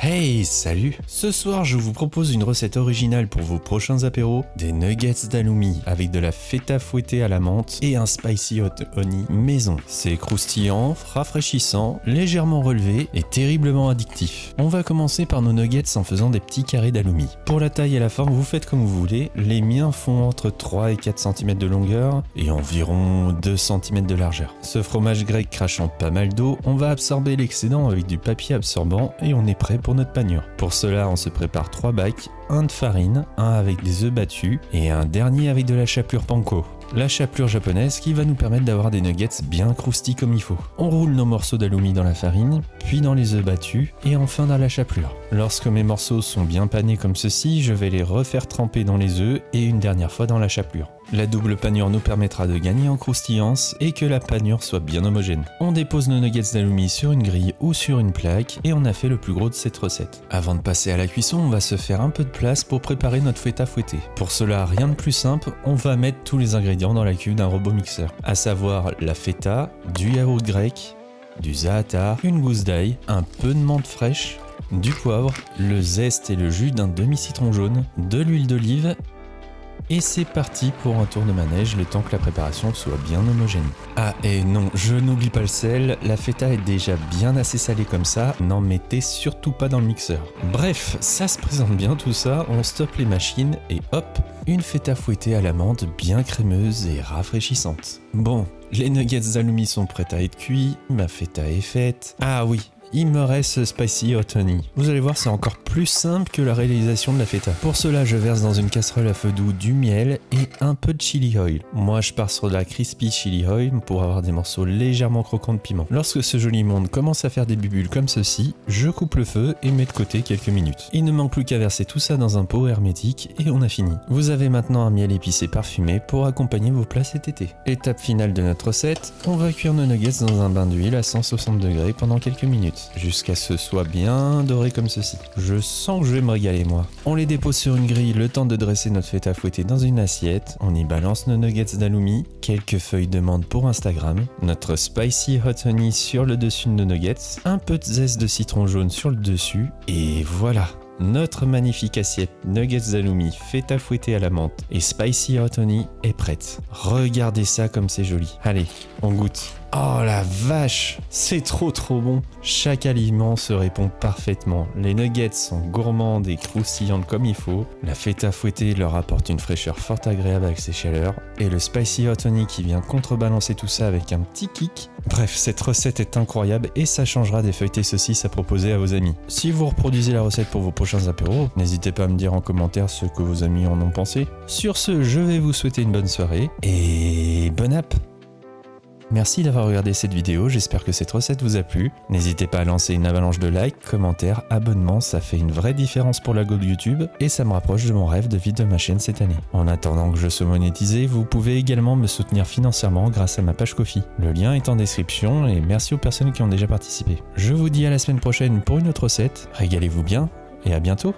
Hey, salut! Ce soir, je vous propose une recette originale pour vos prochains apéros, des nuggets d'halloumi avec de la feta fouettée à la menthe et un spicy hot honey maison. C'est croustillant, rafraîchissant, légèrement relevé et terriblement addictif. On va commencer par nos nuggets en faisant des petits carrés d'halloumi. Pour la taille et la forme, vous faites comme vous voulez. Les miens font entre 3 et 4 cm de longueur et environ 2 cm de largeur. Ce fromage grec crachant pas mal d'eau, on va absorber l'excédent avec du papier absorbant et on est prêt pour notre panure. Pour cela, on se prépare 3 bacs, un de farine, un avec des œufs battus et un dernier avec de la chapelure panko. La chapelure japonaise qui va nous permettre d'avoir des nuggets bien croustillants comme il faut. On roule nos morceaux d'halloumi dans la farine, puis dans les œufs battus et enfin dans la chapelure. Lorsque mes morceaux sont bien panés comme ceci, je vais les refaire tremper dans les œufs et une dernière fois dans la chapelure. La double panure nous permettra de gagner en croustillance et que la panure soit bien homogène. On dépose nos nuggets d'halloumi sur une grille ou sur une plaque et on a fait le plus gros de cette recette. Avant de passer à la cuisson, on va se faire un peu de place pour préparer notre feta fouettée. Pour cela, rien de plus simple, on va mettre tous les ingrédients dans la cuve d'un robot mixeur, à savoir la feta, du yaourt grec, du za'atar, une gousse d'ail, un peu de menthe fraîche, du poivre, le zeste et le jus d'un demi-citron jaune, de l'huile d'olive. Et c'est parti pour un tour de manège le temps que la préparation soit bien homogène. Ah et non, je n'oublie pas le sel, la feta est déjà bien assez salée comme ça, n'en mettez surtout pas dans le mixeur. Bref, ça se présente bien tout ça, on stoppe les machines et hop, une feta fouettée à la menthe bien crémeuse et rafraîchissante. Bon, les nuggets d'halloumi sont prêts à être cuits, ma feta est faite. Ah oui, il me reste spicy hot honey. Vous allez voir, c'est encore plus simple que la réalisation de la feta. Pour cela, je verse dans une casserole à feu doux du miel et un peu de chili oil. Moi, je pars sur de la crispy chili oil pour avoir des morceaux légèrement croquants de piment. Lorsque ce joli monde commence à faire des bulles comme ceci, je coupe le feu et mets de côté quelques minutes. Il ne manque plus qu'à verser tout ça dans un pot hermétique et on a fini. Vous avez maintenant un miel épicé parfumé pour accompagner vos plats cet été. Étape finale de notre recette, on va cuire nos nuggets dans un bain d'huile à 160 degrés pendant quelques minutes. Jusqu'à ce que ce soit bien doré comme ceci. Je sens que je vais me régaler moi. On les dépose sur une grille le temps de dresser notre feta fouettée dans une assiette. On y balance nos nuggets d'halloumi, quelques feuilles de menthe pour Instagram, notre spicy hot honey sur le dessus de nos nuggets, un peu de zeste de citron jaune sur le dessus et voilà. Notre magnifique assiette nuggets d'halloumi, feta fouettée à la menthe et spicy hot honey est prête. Regardez ça comme c'est joli. Allez, on goûte. Oh la vache, c'est trop bon. Chaque aliment se répond parfaitement. Les nuggets sont gourmandes et croustillantes comme il faut. La feta fouettée leur apporte une fraîcheur fort agréable avec ses chaleurs. Et le spicy hot honey qui vient contrebalancer tout ça avec un petit kick. Bref, cette recette est incroyable et ça changera des feuilletés saucisses à proposer à vos amis. Si vous reproduisez la recette pour vos prochains apéros, n'hésitez pas à me dire en commentaire ce que vos amis en ont pensé. Sur ce, je vais vous souhaiter une bonne soirée et bonne app! Merci d'avoir regardé cette vidéo, j'espère que cette recette vous a plu. N'hésitez pas à lancer une avalanche de likes, commentaires, abonnements, ça fait une vraie différence pour l'algo de YouTube et ça me rapproche de mon rêve de vivre de ma chaîne cette année. En attendant que je sois monétisé, vous pouvez également me soutenir financièrement grâce à ma page Ko-fi. Le lien est en description et merci aux personnes qui ont déjà participé. Je vous dis à la semaine prochaine pour une autre recette, régalez-vous bien et à bientôt.